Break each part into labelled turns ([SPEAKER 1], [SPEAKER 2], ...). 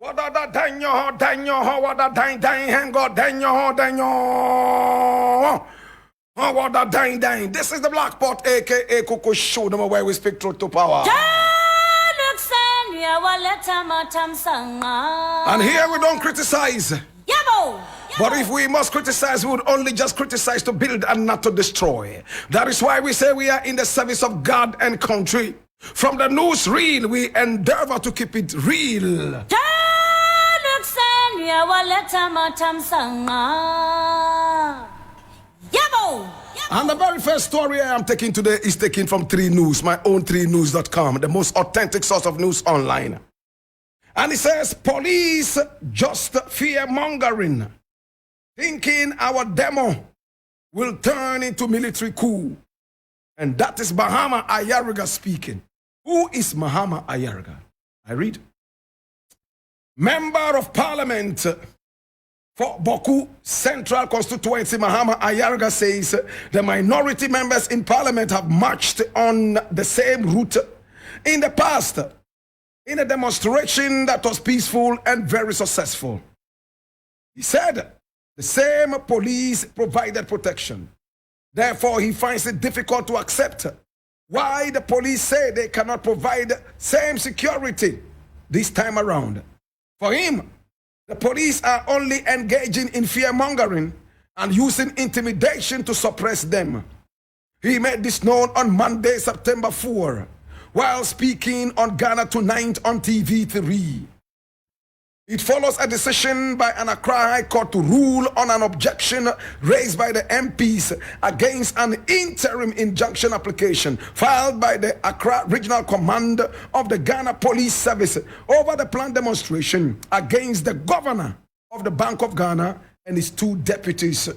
[SPEAKER 1] What are the danyo, what a dang, hang God, danyo. Oh, what a dang. This is the Black Pot, aka Coco Show, the where we speak truth to power. And here we don't criticize. But if we must criticize, we would only just criticize to build and not to destroy. That is why we say we are in the service of God and country. From the newsreel, we endeavor to keep it real. And the very first story I am taking today is taken from 3 News, my own 3news.com, the most authentic source of news online. And it says, police just fear-mongering, thinking our demo will turn into military coup. And that is Mahama Ayariga speaking. Who is Mahama Ayariga? I read. Member of Parliament for Boku Central Constituency, Mahama Ayariga says the minority members in Parliament have marched on the same route in the past in a demonstration that was peaceful and very successful. He said the same police provided protection. Therefore, he finds it difficult to accept why the police say they cannot provide same security this time around. For him, the police are only engaging in fear-mongering and using intimidation to suppress them. He made this known on Monday, September 4, while speaking on Ghana Tonight on TV3. It follows a decision by an Accra High Court to rule on an objection raised by the MPs against an interim injunction application filed by the Accra Regional Command of the Ghana Police Service over the planned demonstration against the governor of the Bank of Ghana and his 2 deputies.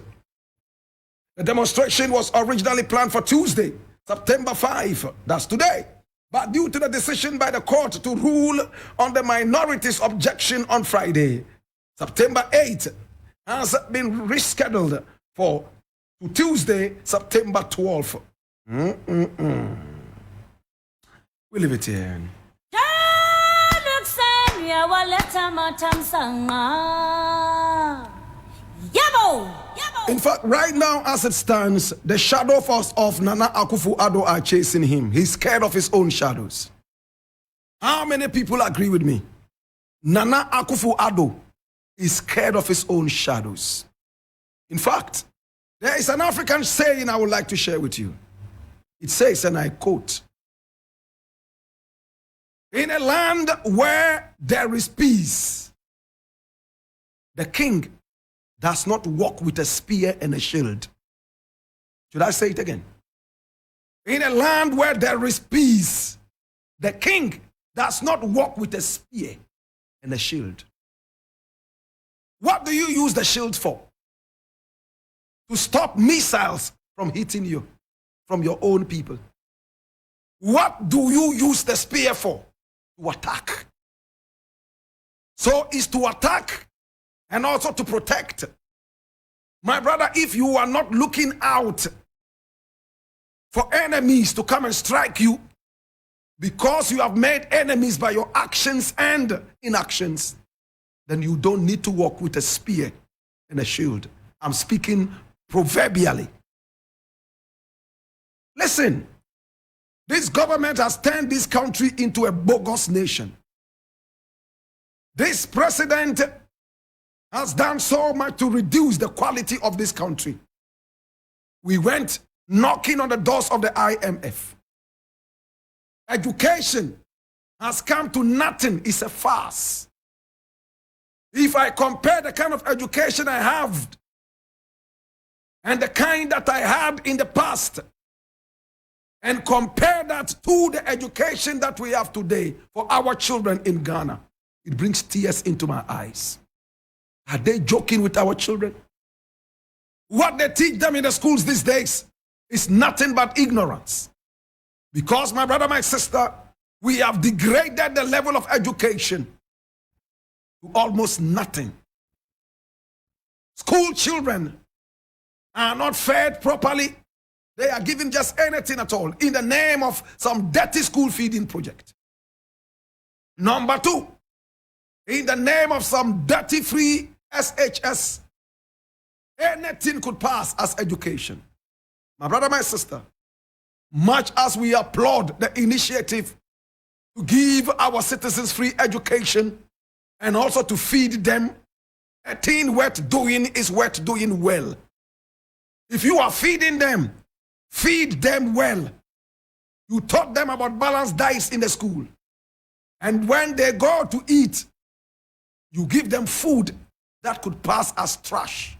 [SPEAKER 1] The demonstration was originally planned for Tuesday, September 5, that's today. But due to the decision by the court to rule on the minority's objection on Friday, September 8, has been rescheduled for Tuesday, September 12. We leave it here. In fact, right now as it stands, the shadow force of Nana Akufo-Addo are chasing him. He's scared of his own shadows. How many people agree with me? Nana Akufo-Addo is scared of his own shadows. In fact, there is an African saying I would like to share with you. It says, and I quote, "In a land where there is peace, the king does not walk with a spear and a shield." Should I say it again? In a land where there is peace, the king does not walk with a spear and a shield. What do you use the shield for? To stop missiles from hitting you, from your own people. What do you use the spear for? To attack. So it's to attack and also to protect. My brother, if you are not looking out for enemies to come and strike you, because you have made enemies by your actions and inactions, then you don't need to walk with a spear and a shield. I'm speaking proverbially. Listen, this government has turned this country into a bogus nation. This president has done so much to reduce the quality of this country. We went knocking on the doors of the IMF. Education has come to nothing. It's a farce. If I compare the kind of education I have and the kind that I had in the past, and compare that to the education that we have today for our children in Ghana, it brings tears into my eyes. Are they joking with our children? What they teach them in the schools these days is nothing but ignorance. Because, my brother, my sister, we have degraded the level of education to almost nothing. School children are not fed properly. They are given just anything at all in the name of some dirty school feeding project. Number 2, in the name of some dirty free SHS. Anything could pass as education. My brother, my sister, much as we applaud the initiative to give our citizens free education and also to feed them, a thing worth doing is worth doing well. If you are feeding them, feed them well. You taught them about balanced diets in the school. And when they go to eat, you give them food that could pass as trash.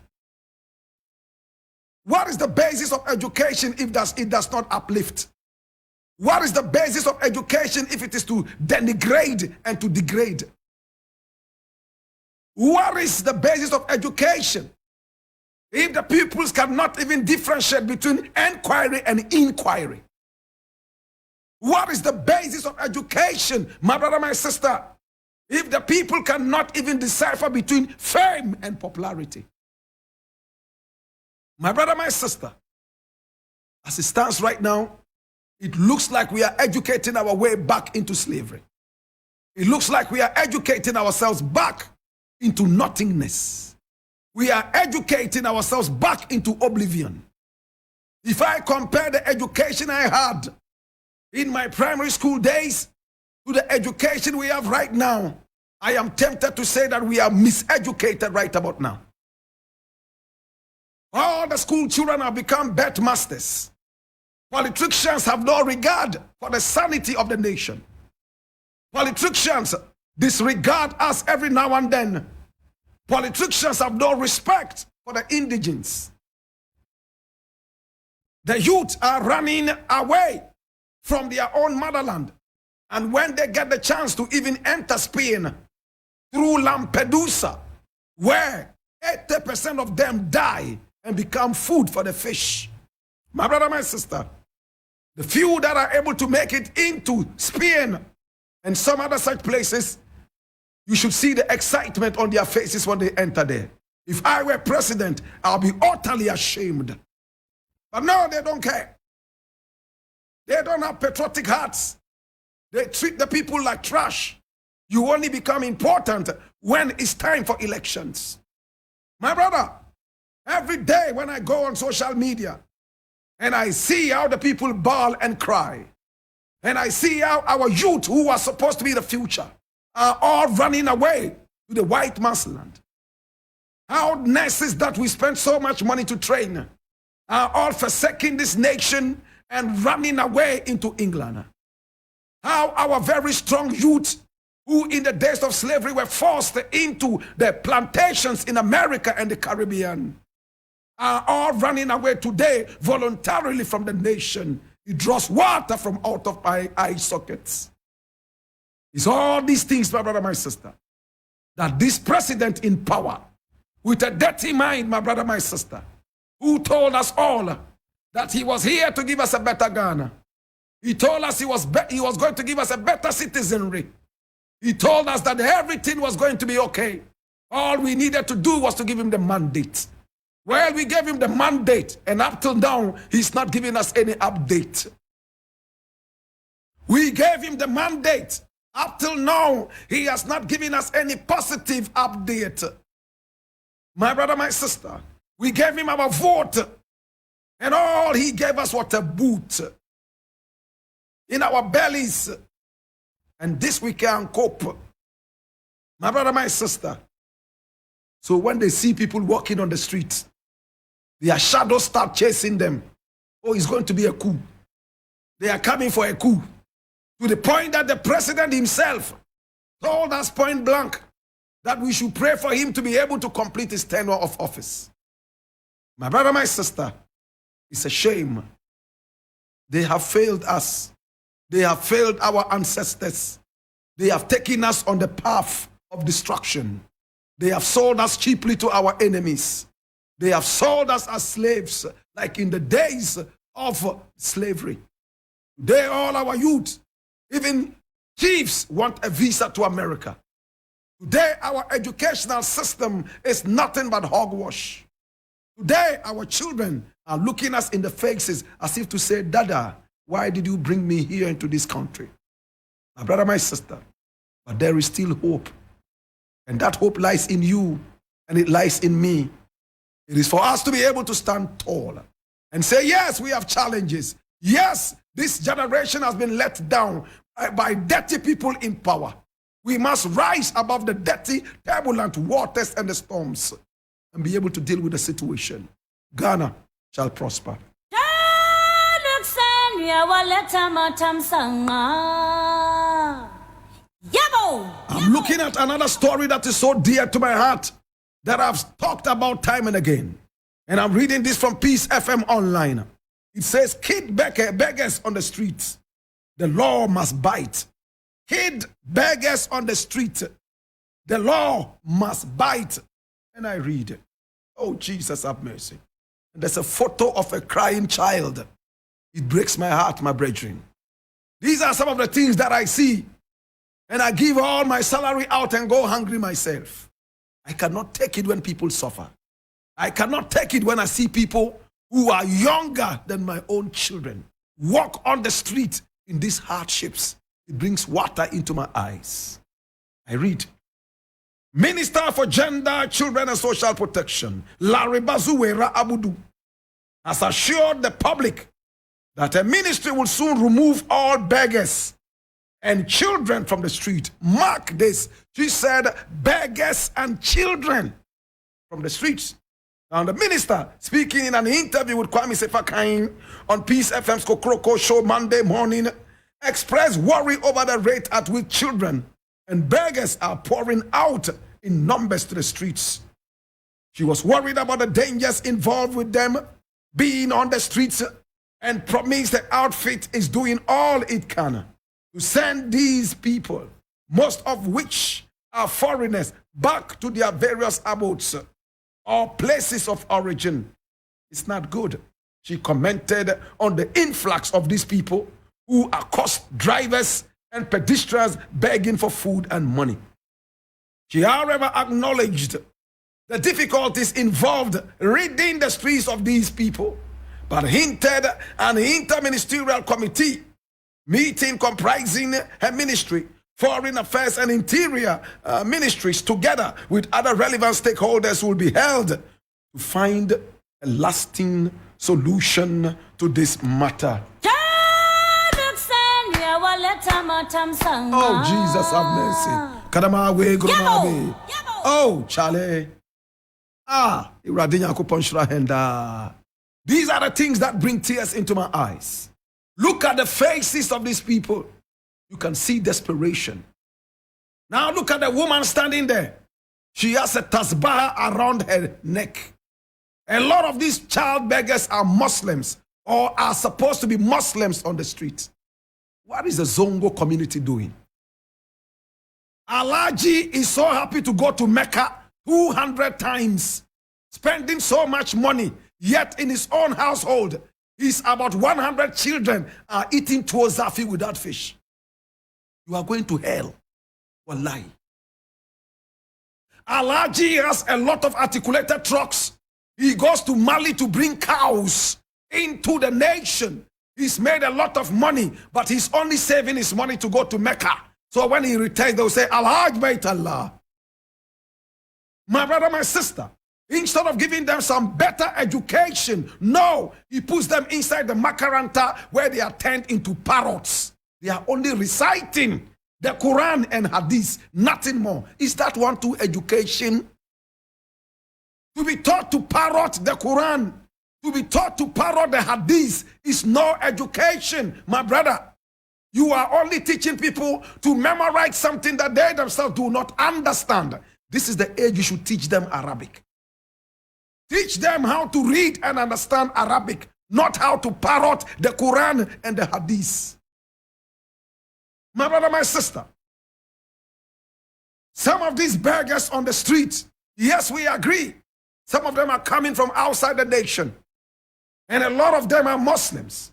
[SPEAKER 1] What is the basis of education if it does not uplift? What is the basis of education if it is to denigrate and to degrade? What is the basis of education if the pupils cannot even differentiate between enquiry and inquiry? What is the basis of education, my brother, my sister, if the people cannot even decipher between fame and popularity? My brother, my sister, as it stands right now, it looks like we are educating our way back into slavery. It looks like we are educating ourselves back into nothingness. We are educating ourselves back into oblivion. If I compare the education I had in my primary school days to the education we have right now, I am tempted to say that we are miseducated right about now. All the school children have become bet masters. Politicians have no regard for the sanity of the nation. Politicians disregard us every now and then. Politicians have no respect for the indigents. The youth are running away from their own motherland. And when they get the chance to even enter Spain through Lampedusa, where 80% of them die and become food for the fish. My brother, my sister, the few that are able to make it into Spain and some other such places, you should see the excitement on their faces when they enter there. If I were president, I'll be utterly ashamed. But no, they don't care. They don't have patriotic hearts. They treat the people like trash. You only become important when it's time for elections. My brother, every day when I go on social media and I see how the people bawl and cry, and I see how our youth who are supposed to be the future are all running away to the white man's land. How nurses that we spend so much money to train are all forsaking this nation and running away into England. How our very strong youth who in the days of slavery were forced into the plantations in America and the Caribbean are all running away today voluntarily from the nation. It draws water from out of my eye sockets. It's all these things, my brother, my sister, that this president in power, with a dirty mind, my brother, my sister, who told us all that he was here to give us a better Ghana. He told us he was going to give us a better citizenry. He told us that everything was going to be okay. All we needed to do was to give him the mandate. Well, we gave him the mandate, and up till now, he's not giving us any update. We gave him the mandate. Up till now, he has not given us any positive update. My brother, my sister, we gave him our vote, and all he gave us was a boot in our bellies. And this we can cope. My brother, my sister. So when they see people walking on the streets, their shadows start chasing them. Oh, it's going to be a coup. They are coming for a coup. To the point that the president himself told us point blank that we should pray for him to be able to complete his tenure of office. My brother, my sister, it's a shame. They have failed us. They have failed our ancestors. They have taken us on the path of destruction. They have sold us cheaply to our enemies. They have sold us as slaves, like in the days of slavery. Today, all our youth, even chiefs, want a visa to America. Today, our educational system is nothing but hogwash. Today, our children are looking us in the faces as if to say, Dada, why did you bring me here into this country? My brother, my sister, but there is still hope. And that hope lies in you, and it lies in me. It is for us to be able to stand tall and say, yes, we have challenges. Yes, this generation has been let down by dirty people in power. We must rise above the dirty, turbulent waters and the storms and be able to deal with the situation. Ghana shall prosper. I'm looking at another story that is so dear to my heart that I've talked about time and again. And I'm reading this from Peace FM Online. It says, kid beggars on the streets, the law must bite. Kid beggars on the street, the law must bite. And I read, oh, Jesus, have mercy. And there's a photo of a crying child. It breaks my heart, my brethren. These are some of the things that I see. And I give all my salary out and go hungry myself. I cannot take it when people suffer. I cannot take it when I see people who are younger than my own children walk on the street in these hardships. It brings water into my eyes. I read, Minister for Gender, Children and Social Protection, Larry Bazuwera Abudu, has assured the public that a ministry will soon remove all beggars and children from the street. Mark this. She said, beggars and children from the streets. Now, the minister, speaking in an interview with Kwame Sefakain on Peace FM's Kokroko show Monday morning, expressed worry over the rate at which children and beggars are pouring out in numbers to the streets. She was worried about the dangers involved with them being on the streets and promised the outfit is doing all it can to send these people, most of which are foreigners, back to their various abodes or places of origin. It's not good. She commented on the influx of these people who are cost drivers and pedestrians begging for food and money. She, however, acknowledged the difficulties involved ridding the streets of these people, but hinted an interministerial committee meeting comprising her ministry, Foreign Affairs and Interior ministries, together with other relevant stakeholders, will be held to find a lasting solution to this matter. Oh, Jesus, have mercy. Kadamawe, Gramabe. Oh, Charlie. These are the things that bring tears into my eyes. Look at the faces of these people. You can see desperation. Now look at the woman standing there. She has a tasbah around her neck. A lot of these child beggars are Muslims or are supposed to be Muslims on the street. What is the Zongo community doing? Alaji is so happy to go to Mecca 200 times, spending so much money, yet in his own household, he's about 100 children are eating tuozafi without fish. You are going to hell. Wallahi. Alaji has a lot of articulated trucks. He goes to Mali to bring cows into the nation. He's made a lot of money, but he's only saving his money to go to Mecca. So when he returns, they'll say, Al-Hajj Bayt Allah. My brother, my sister, instead of giving them some better education, no, he puts them inside the Makaranta where they are turned into parrots. They are only reciting the Quran and Hadith, nothing more. Is that one to education? To be taught to parrot the Quran, to be taught to parrot the Hadith is no education, my brother. You are only teaching people to memorize something that they themselves do not understand. This is the age you should teach them Arabic. Teach them how to read and understand Arabic, not how to parrot the Quran and the Hadith. My brother, my sister, some of these beggars on the street, yes, we agree. Some of them are coming from outside the nation. And a lot of them are Muslims.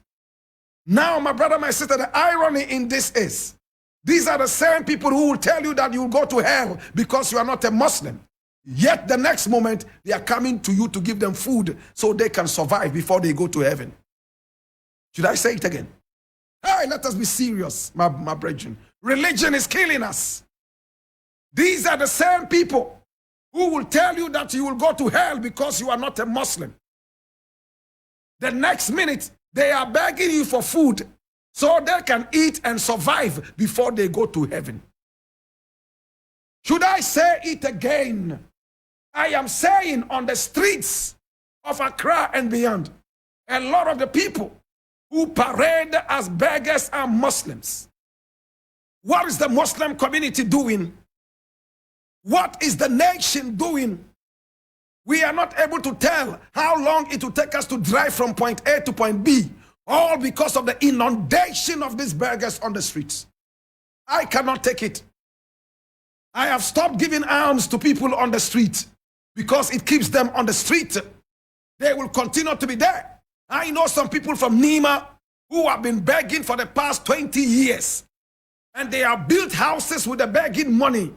[SPEAKER 1] Now, my brother, my sister, the irony in this is, these are the same people who will tell you that you will go to hell because you are not a Muslim. Yet the next moment, they are coming to you to give them food so they can survive before they go to heaven. Should I say it again? Hey, let us be serious, my brethren. Religion is killing us. These are the same people who will tell you that you will go to hell because you are not a Muslim. The next minute, they are begging you for food so they can eat and survive before they go to heaven. Should I say it again? I am saying on the streets of Accra and beyond, a lot of the people who parade as beggars are Muslims. What is the Muslim community doing? What is the nation doing? We are not able to tell how long it will take us to drive from point A to point B, all because of the inundation of these beggars on the streets. I cannot take it. I have stopped giving alms to people on the street because it keeps them on the street. They will continue to be there. I know some people from Nima who have been begging for the past 20 years, and they have built houses with the begging money.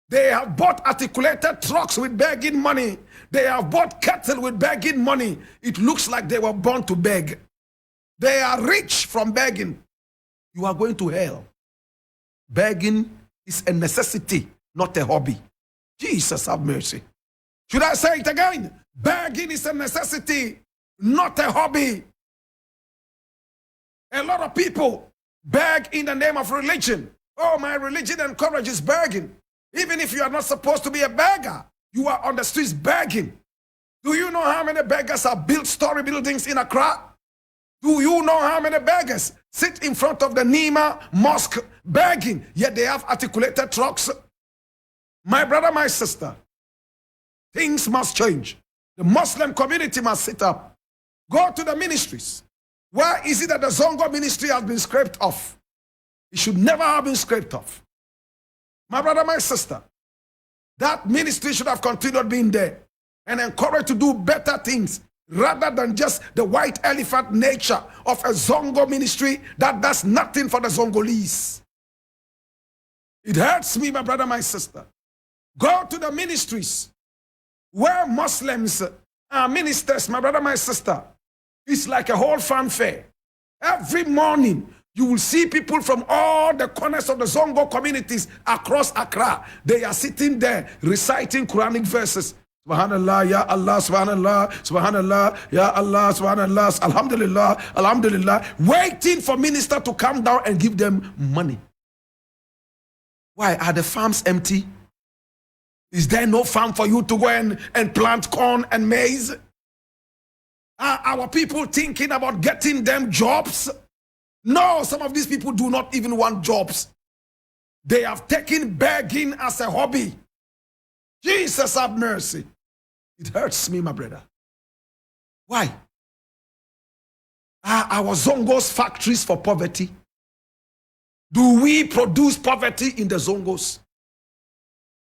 [SPEAKER 1] They have bought articulated trucks with begging money. They have bought cattle with begging money. It looks like they were born to beg. They are rich from begging. You are going to hell. Begging is a necessity, not a hobby. Jesus have mercy. Should I say it again? Begging is a necessity, not a hobby. A lot of people beg in the name of religion. Oh, my religion encourages begging. Even if you are not supposed to be a beggar, you are on the streets begging. Do you know how many beggars have built story buildings in Accra? Do you know how many beggars sit in front of the Nima mosque begging, yet they have articulated trucks? My brother, my sister, things must change. The Muslim community must sit up. Go to the ministries. Why is it that the Zongo ministry has been scraped off? It should never have been scraped off. My brother, my sister, that ministry should have continued being there and encouraged to do better things rather than just the white elephant nature of a Zongo ministry that does nothing for the Zongolese. It hurts me, my brother, my sister. Go to the ministries where Muslims are ministers, my brother, my sister. It's like a whole fanfare. Every morning, you will see people from all the corners of the Zongo communities across Accra. They are sitting there reciting Quranic verses. Subhanallah, Ya Allah, Subhanallah, Subhanallah, Ya Allah, Subhanallah, Alhamdulillah, Alhamdulillah, waiting for minister to come down and give them money. Why? Are the farms empty? Is there no farm for you to go and plant corn and maize? Are our people thinking about getting them jobs? No, some of these people do not even want jobs. They have taken begging as a hobby. Jesus have mercy. It hurts me, my brother. Why? Are our Zongos factories for poverty? Do we produce poverty in the Zongos?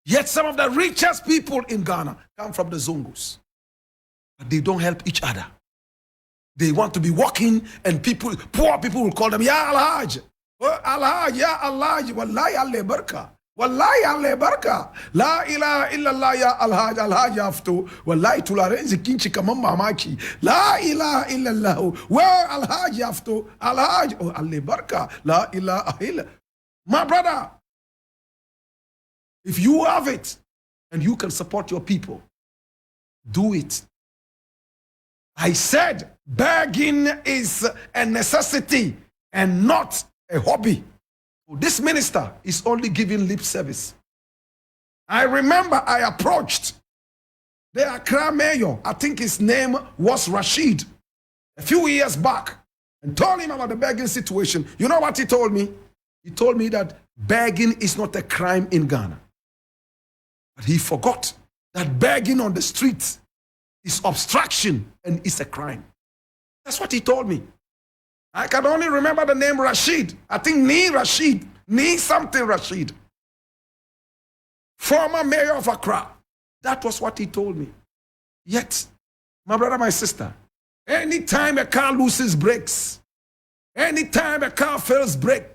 [SPEAKER 1] Yet some of the richest people in Ghana come from the Zongos. But they don't help each other. They want to be walking and people, poor people will call them, Ya Al-Haj. Oh, Al-Haj, Ya Al-Haj. Wallahi Allah barka. Wallahi Allah barka. La ilaha illallah ya Al-Haj. Al-Haj yafto. Wallahi tularenzi kinchi kama mamaki. La ilaha illallah. Where Al-Haj yafto? Al-Haj. Oh, Allah barka. La ilaha illallah. My brother, if you have it and you can support your people, do it. I said begging is a necessity and not a hobby. This minister is only giving lip service. I remember I approached the Accra mayor, I think his name was Rashid, a few years back, and told him about the begging situation. You know what he told me? He told me that begging is not a crime in Ghana. But he forgot that begging on the streets is obstruction and it's a crime. That's what he told me. I can only remember the name Rashid. I think Ni something Rashid. Former mayor of Accra. That was what he told me. Yet, my brother, my sister, anytime a car loses brakes, anytime a car fails brake,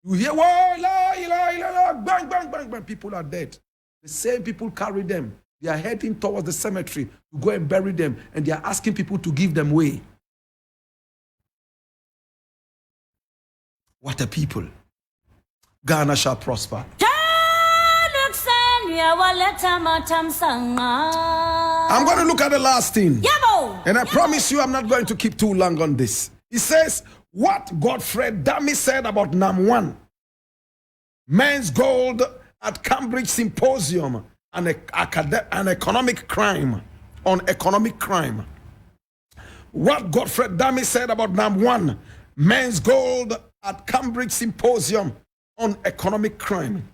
[SPEAKER 1] you hear, whoa, la, la, la, la, bang, bang, bang, bang, people are dead. The same people carry them. They are heading towards the cemetery to go and bury them, and they are asking people to give them way. What a people. Ghana shall prosper. I'm going to look at the last thing. And I promise you I'm not going to keep too long on this. He says, what Godfrey Dami said about Nam1, men's gold at Cambridge Symposium, an economic crime, on economic crime. What Godfrey Dami said about Nam1, men's gold at Cambridge Symposium on economic crime.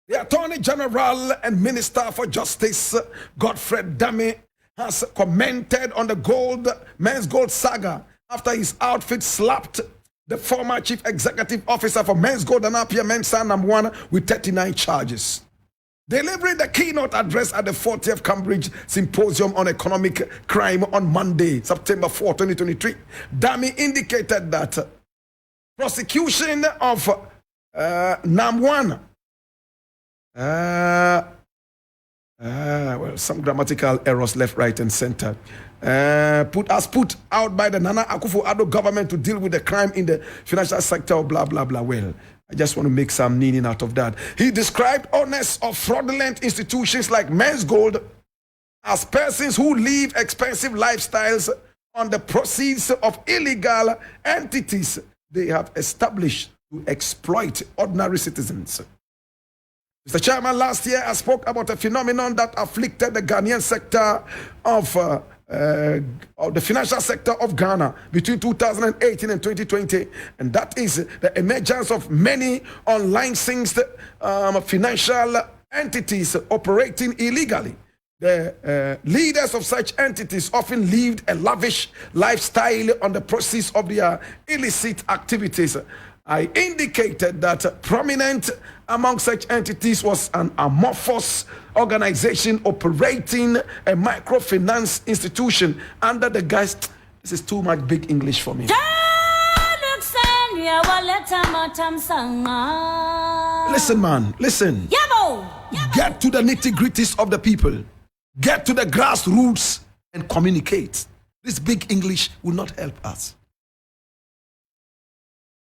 [SPEAKER 1] The Attorney General and Minister for Justice, Godfrey Dami, has commented on the men's gold saga after his outfit slapped the former Chief Executive Officer for Men's Gold and Apia Mensa Nam1 with 39 charges. Delivering the keynote address at the 40th Cambridge Symposium on Economic Crime on Monday, September 4, 2023, Dami indicated that prosecution of Nam1, well, some grammatical errors left, right, and center, put out by the Nana Akufo-Addo government to deal with the crime in the financial sector, blah, blah, blah. Well, I just want to make some meaning out of that. He described owners of fraudulent institutions like Men's Gold as persons who live expensive lifestyles on the proceeds of illegal entities they have established to exploit ordinary citizens. Mr. Chairman, last year I spoke about a phenomenon that afflicted the Ghanaian sector of the financial sector of Ghana between 2018 and 2020, and that is the emergence of many unlicensed financial entities operating illegally. The leaders of such entities often lived a lavish lifestyle on the proceeds of their illicit activities. I indicated that prominent among such entities was an amorphous organization operating a microfinance institution under the guise. This is too much big English for me. Listen, man, listen. Get to the nitty-gritties of the people. Get to the grassroots and communicate. This big English will not help us.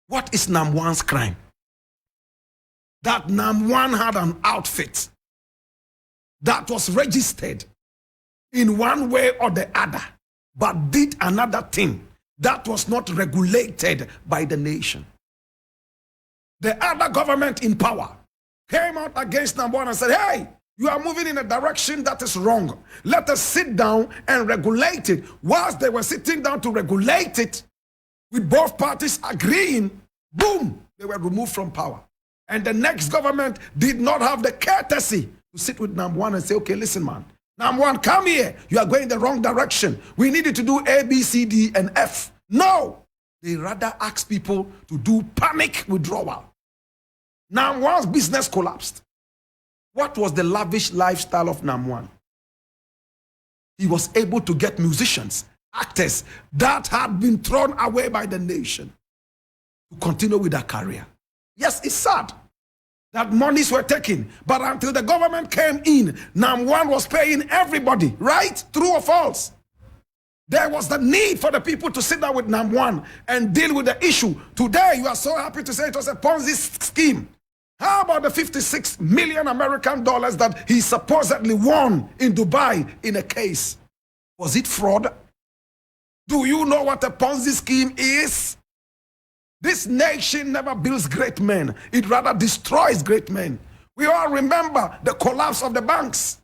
[SPEAKER 1] What is Nam1's crime? That Nam1 had an outfit that was registered in one way or the other, but did another thing that was not regulated by the nation. The other government in power came out against Nam1 and said, hey, you are moving in a direction that is wrong. Let us sit down and regulate it. Whilst they were sitting down to regulate it, with both parties agreeing, boom, they were removed from power. And the next government did not have the courtesy to sit with Nam1 and say, okay, listen, man, Nam1, come here. You are going the wrong direction. We need you to do A, B, C, D, and F. No, they rather asked people to do panic withdrawal. Nam1's business collapsed. What was the lavish lifestyle of Nam1? He was able to get musicians, actors that had been thrown away by the nation to continue with their career. Yes, it's sad that monies were taken, but until the government came in, Nam1 was paying everybody, right? True or false? There was the need for the people to sit down with Nam1 and deal with the issue. Today, you are so happy to say it was a Ponzi scheme. How about the 56 million American dollars that he supposedly won in Dubai in a case? Was it fraud? Do you know what a Ponzi scheme is? This nation never builds great men. It rather destroys great men. We all remember the collapse of the banks.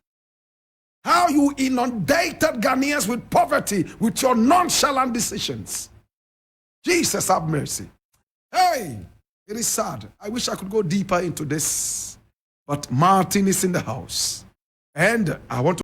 [SPEAKER 1] How you inundated Ghanaians with poverty with your nonchalant decisions. Jesus have mercy. Hey, it is sad. I wish I could go deeper into this. But Martin is in the house. And I want to